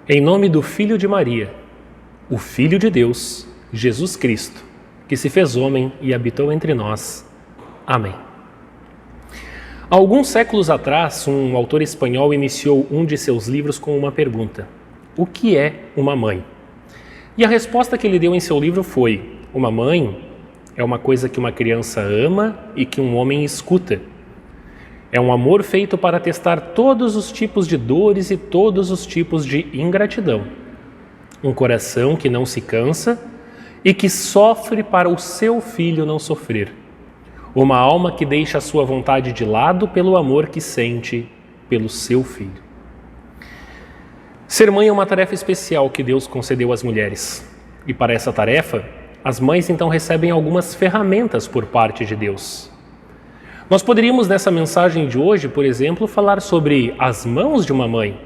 Em nome do Filho de Maria, o Filho de Deus, Jesus Cristo, que se fez homem e habitou entre nós. Amém. Há alguns séculos atrás, um autor espanhol iniciou um de seus livros com uma pergunta: o que é uma mãe? E a resposta que ele deu em seu livro foi: uma mãe é uma coisa que uma criança ama e que um homem escuta. É um amor feito para testar todos os tipos de dores e todos os tipos de ingratidão. Um coração que não se cansa e que sofre para o seu filho não sofrer. Uma alma que deixa a sua vontade de lado pelo amor que sente pelo seu filho. Ser mãe é uma tarefa especial que Deus concedeu às mulheres. E para essa tarefa, as mães então recebem algumas ferramentas por parte de Deus. Nós poderíamos nessa mensagem de hoje, por exemplo, falar sobre as mãos de uma mãe,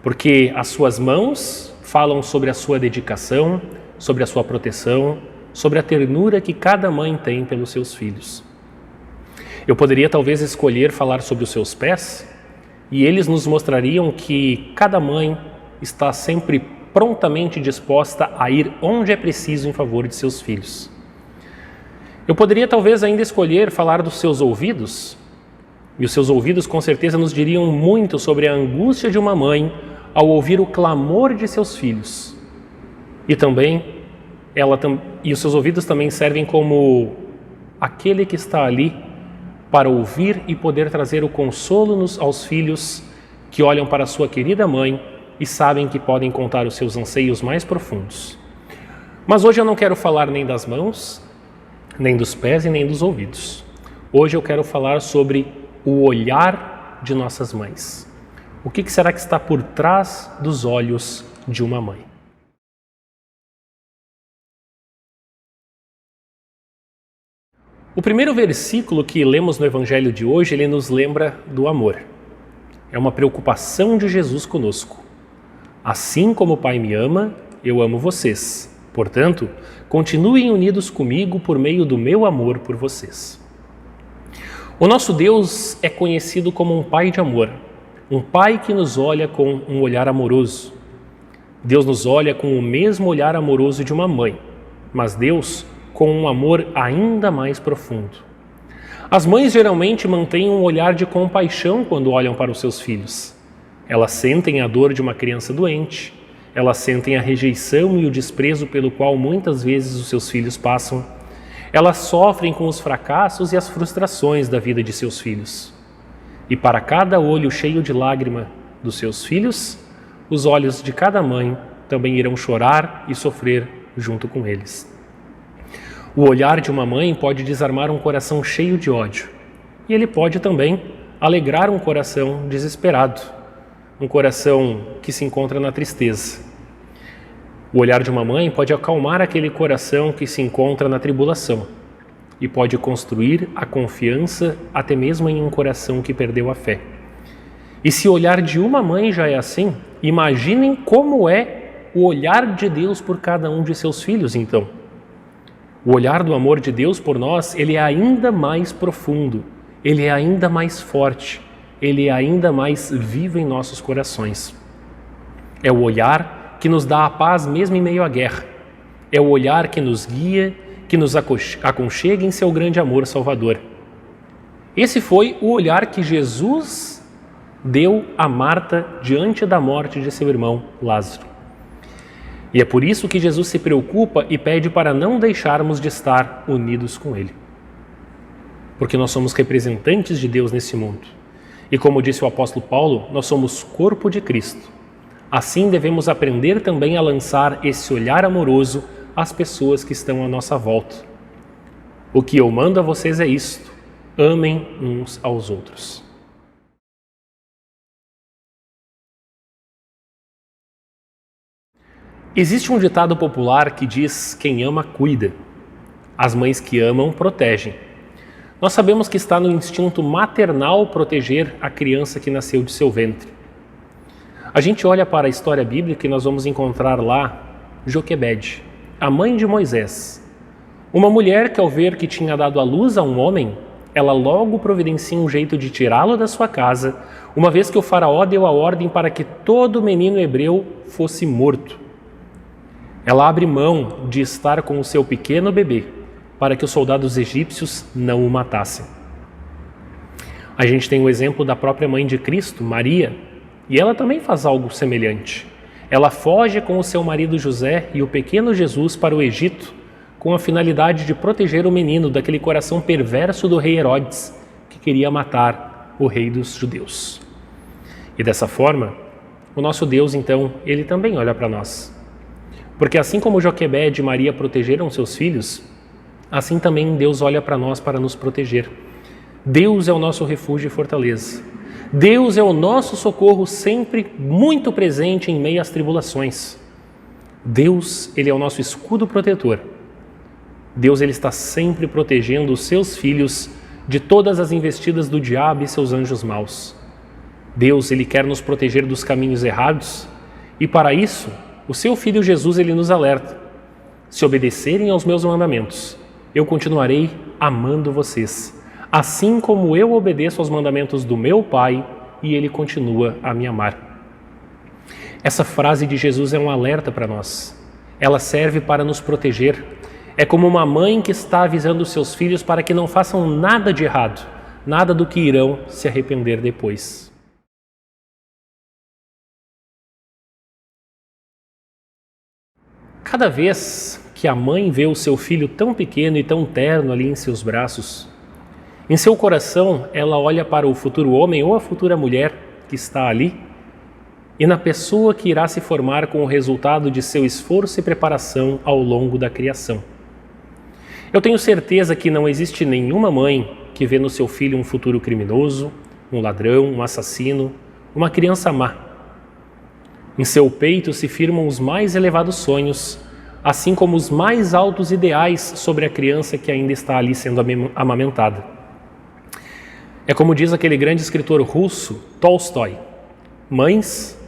porque as suas mãos falam sobre a sua dedicação, sobre a sua proteção, sobre a ternura que cada mãe tem pelos seus filhos. Eu poderia talvez escolher falar sobre os seus pés, e eles nos mostrariam que cada mãe está sempre prontamente disposta a ir onde é preciso em favor de seus filhos. Eu poderia talvez ainda escolher falar dos seus ouvidos, e os seus ouvidos com certeza nos diriam muito sobre a angústia de uma mãe ao ouvir o clamor de seus filhos. E também, os seus ouvidos também servem como aquele que está ali para ouvir e poder trazer o consolo aos filhos que olham para sua querida mãe e sabem que podem contar os seus anseios mais profundos. Mas hoje eu não quero falar nem das mãos, nem dos pés e nem dos ouvidos. Hoje eu quero falar sobre o olhar de nossas mães. O que será que está por trás dos olhos de uma mãe? O primeiro versículo que lemos no Evangelho de hoje, ele nos lembra do amor. É uma preocupação de Jesus conosco. Assim como o Pai me ama, eu amo vocês. Portanto, continuem unidos comigo por meio do meu amor por vocês. O nosso Deus é conhecido como um Pai de amor, um Pai que nos olha com um olhar amoroso. Deus nos olha com o mesmo olhar amoroso de uma mãe, mas Deus com um amor ainda mais profundo. As mães geralmente mantêm um olhar de compaixão quando olham para os seus filhos. Elas sentem a dor de uma criança doente, elas sentem a rejeição e o desprezo pelo qual muitas vezes os seus filhos passam. Elas sofrem com os fracassos e as frustrações da vida de seus filhos. E para cada olho cheio de lágrima dos seus filhos, os olhos de cada mãe também irão chorar e sofrer junto com eles. O olhar de uma mãe pode desarmar um coração cheio de ódio. E ele pode também alegrar um coração desesperado, um coração que se encontra na tristeza. O olhar de uma mãe pode acalmar aquele coração que se encontra na tribulação e pode construir a confiança até mesmo em um coração que perdeu a fé. E se o olhar de uma mãe já é assim, imaginem como é o olhar de Deus por cada um de seus filhos, então. O olhar do amor de Deus por nós, ele é ainda mais profundo, ele é ainda mais forte, ele é ainda mais vivo em nossos corações. É o olhar que nos dá a paz mesmo em meio à guerra. É o olhar que nos guia, que nos aconchega em seu grande amor salvador. Esse foi o olhar que Jesus deu a Marta diante da morte de seu irmão Lázaro. E é por isso que Jesus se preocupa e pede para não deixarmos de estar unidos com Ele. Porque nós somos representantes de Deus nesse mundo. E como disse o apóstolo Paulo, nós somos corpo de Cristo. Assim devemos aprender também a lançar esse olhar amoroso às pessoas que estão à nossa volta. O que eu mando a vocês é isto: amem uns aos outros. Existe um ditado popular que diz: quem ama, cuida. As mães que amam, protegem. Nós sabemos que está no instinto maternal proteger a criança que nasceu de seu ventre. A gente olha para a história bíblica e nós vamos encontrar lá Joquebede, a mãe de Moisés. Uma mulher que, ao ver que tinha dado à luz a um homem, ela logo providencia um jeito de tirá-lo da sua casa, uma vez que o faraó deu a ordem para que todo menino hebreu fosse morto. Ela abre mão de estar com o seu pequeno bebê, para que os soldados egípcios não o matassem. A gente tem o exemplo da própria mãe de Cristo, Maria, e ela também faz algo semelhante. Ela foge com o seu marido José e o pequeno Jesus para o Egito, com a finalidade de proteger o menino daquele coração perverso do rei Herodes, que queria matar o rei dos judeus. E dessa forma, o nosso Deus, então, ele também olha para nós. Porque assim como Joquebede e Maria protegeram seus filhos, assim também Deus olha para nós para nos proteger. Deus é o nosso refúgio e fortaleza. Deus é o nosso socorro sempre muito presente em meio às tribulações. Deus, ele é o nosso escudo protetor. Deus, ele está sempre protegendo os seus filhos de todas as investidas do diabo e seus anjos maus. Deus, ele quer nos proteger dos caminhos errados e para isso, o seu Filho Jesus, ele nos alerta. Se obedecerem aos meus mandamentos, eu continuarei amando vocês, assim como eu obedeço aos mandamentos do meu Pai e ele continua a me amar. Essa frase de Jesus é um alerta para nós. Ela serve para nos proteger. É como uma mãe que está avisando os seus filhos para que não façam nada de errado, nada do que irão se arrepender depois. Cada vez que a mãe vê o seu filho tão pequeno e tão terno ali em seus braços, em seu coração ela olha para o futuro homem ou a futura mulher que está ali e na pessoa que irá se formar com o resultado de seu esforço e preparação ao longo da criação. Eu tenho certeza que não existe nenhuma mãe que vê no seu filho um futuro criminoso, um ladrão, um assassino, uma criança má. Em seu peito se firmam os mais elevados sonhos, assim como os mais altos ideais sobre a criança que ainda está ali sendo amamentada. É como diz aquele grande escritor russo, Tolstói: mães,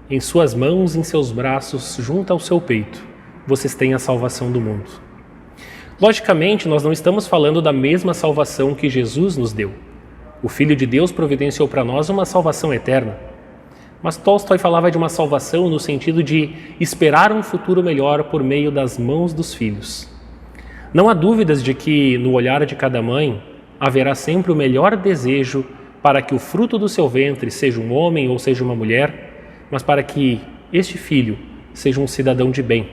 em suas mãos, em seus braços, junto ao seu peito, vocês têm a salvação do mundo. Logicamente, nós não estamos falando da mesma salvação que Jesus nos deu. O Filho de Deus providenciou para nós uma salvação eterna. Mas Tolstói falava de uma salvação no sentido de esperar um futuro melhor por meio das mãos dos filhos. Não há dúvidas de que, no olhar de cada mãe, haverá sempre o melhor desejo para que o fruto do seu ventre seja um homem ou seja uma mulher, mas para que este filho seja um cidadão de bem.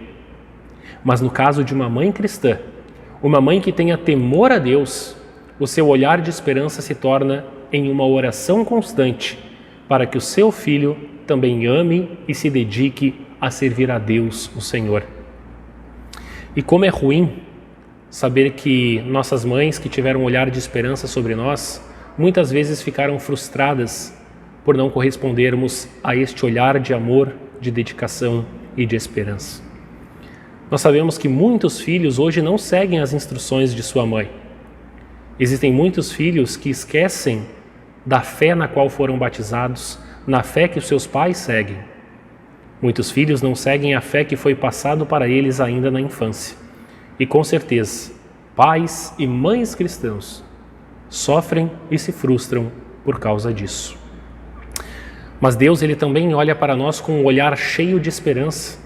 Mas no caso de uma mãe cristã, uma mãe que tenha temor a Deus, o seu olhar de esperança se torna em uma oração constante para que o seu filho também ame e se dedique a servir a Deus, o Senhor. E como é ruim saber que nossas mães que tiveram um olhar de esperança sobre nós, muitas vezes ficaram frustradas por não correspondermos a este olhar de amor, de dedicação e de esperança. Nós sabemos que muitos filhos hoje não seguem as instruções de sua mãe. Existem muitos filhos que esquecem da fé na qual foram batizados, na fé que os seus pais seguem. Muitos filhos não seguem a fé que foi passado para eles ainda na infância. E com certeza, pais e mães cristãos sofrem e se frustram por causa disso. Mas Deus, ele também olha para nós com um olhar cheio de esperança,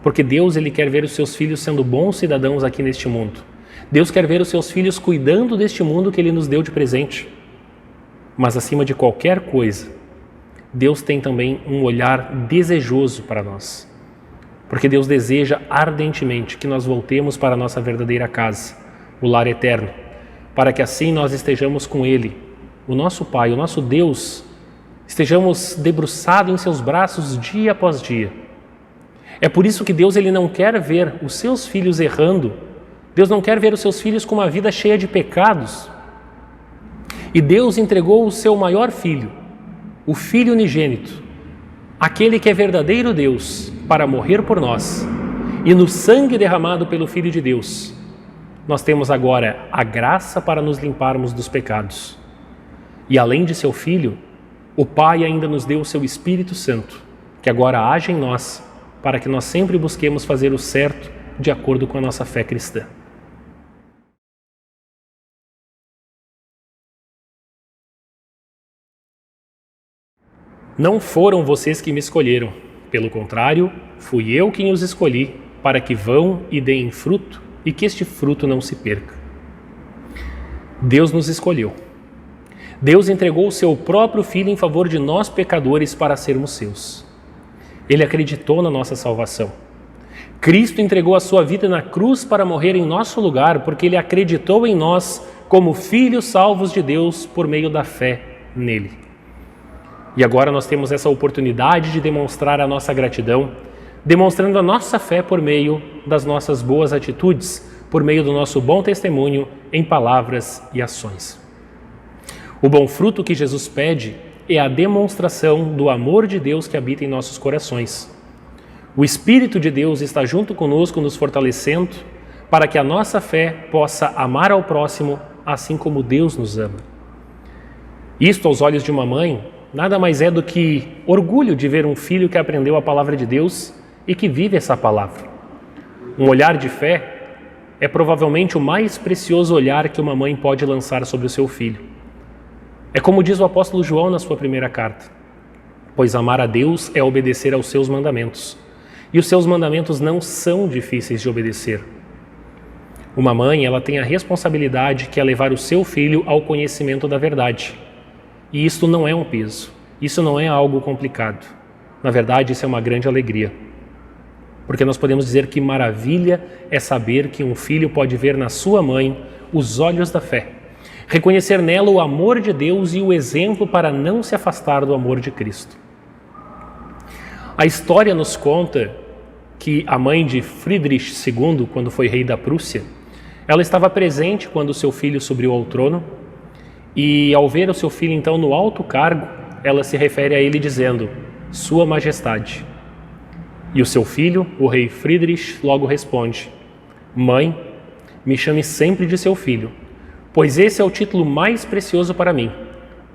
porque Deus, ele quer ver os seus filhos sendo bons cidadãos aqui neste mundo. Deus quer ver os seus filhos cuidando deste mundo que ele nos deu de presente. Mas acima de qualquer coisa, Deus tem também um olhar desejoso para nós. Porque Deus deseja ardentemente que nós voltemos para a nossa verdadeira casa, o lar eterno, para que assim nós estejamos com Ele, o nosso Pai, o nosso Deus, estejamos debruçados em seus braços dia após dia. É por isso que Deus, ele não quer ver os seus filhos errando. Deus não quer ver os seus filhos com uma vida cheia de pecados. E Deus entregou o seu maior filho, o Filho unigênito, aquele que é verdadeiro Deus, para morrer por nós. E no sangue derramado pelo Filho de Deus, nós temos agora a graça para nos limparmos dos pecados. E além de seu Filho, o Pai ainda nos deu o seu Espírito Santo, que agora age em nós, para que nós sempre busquemos fazer o certo de acordo com a nossa fé cristã. Não foram vocês que me escolheram, pelo contrário, fui eu quem os escolhi, para que vão e deem fruto e que este fruto não se perca. Deus nos escolheu. Deus entregou o seu próprio Filho em favor de nós pecadores para sermos seus. Ele acreditou na nossa salvação. Cristo entregou a sua vida na cruz para morrer em nosso lugar, porque ele acreditou em nós como filhos salvos de Deus por meio da fé nele. E agora nós temos essa oportunidade de demonstrar a nossa gratidão, demonstrando a nossa fé por meio das nossas boas atitudes, por meio do nosso bom testemunho em palavras e ações. O bom fruto que Jesus pede é a demonstração do amor de Deus que habita em nossos corações. O Espírito de Deus está junto conosco, nos fortalecendo, para que a nossa fé possa amar ao próximo assim como Deus nos ama. Isto, aos olhos de uma mãe, nada mais é do que orgulho de ver um filho que aprendeu a palavra de Deus e que vive essa palavra. Um olhar de fé é provavelmente o mais precioso olhar que uma mãe pode lançar sobre o seu filho. É como diz o apóstolo João na sua primeira carta: pois amar a Deus é obedecer aos seus mandamentos, e os seus mandamentos não são difíceis de obedecer. Uma mãe, ela tem a responsabilidade que é levar o seu filho ao conhecimento da verdade. E isto não é um peso, isso não é algo complicado. Na verdade, isso é uma grande alegria. Porque nós podemos dizer que maravilha é saber que um filho pode ver na sua mãe os olhos da fé, reconhecer nela o amor de Deus e o exemplo para não se afastar do amor de Cristo. A história nos conta que a mãe de Friedrich II, quando foi rei da Prússia, ela estava presente quando seu filho subiu ao trono e, ao ver o seu filho então no alto cargo, ela se refere a ele dizendo: Sua Majestade. E o seu filho, o rei Friedrich, logo responde: Mãe, me chame sempre de seu filho, pois esse é o título mais precioso para mim,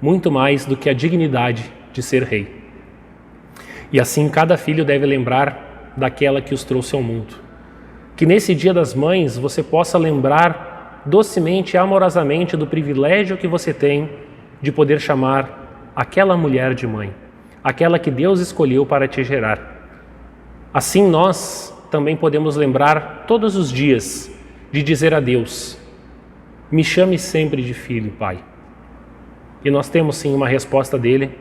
muito mais do que a dignidade de ser rei. E assim cada filho deve lembrar daquela que os trouxe ao mundo. Que nesse Dia das Mães você possa lembrar docemente e amorosamente do privilégio que você tem de poder chamar aquela mulher de mãe, aquela que Deus escolheu para te gerar. Assim nós também podemos lembrar todos os dias de dizer a Deus: me chame sempre de filho, Pai. E nós temos sim uma resposta dele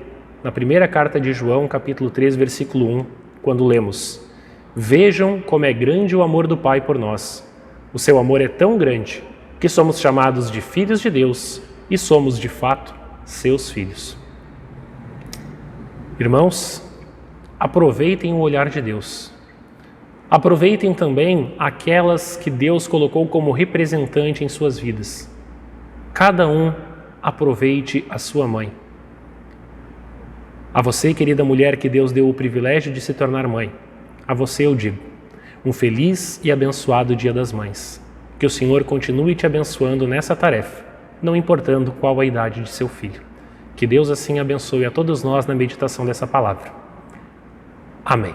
na primeira carta de João, capítulo 3, versículo 1, quando lemos: Vejam como é grande o amor do Pai por nós. O seu amor é tão grande que somos chamados de filhos de Deus e somos, de fato, seus filhos. Irmãos, aproveitem o olhar de Deus. Aproveitem também aquelas que Deus colocou como representante em suas vidas. Cada um aproveite a sua mãe. A você, querida mulher, que Deus deu o privilégio de se tornar mãe, a você eu digo: um feliz e abençoado Dia das Mães. Que o Senhor continue te abençoando nessa tarefa, não importando qual a idade de seu filho. Que Deus assim abençoe a todos nós na meditação dessa palavra. Amém.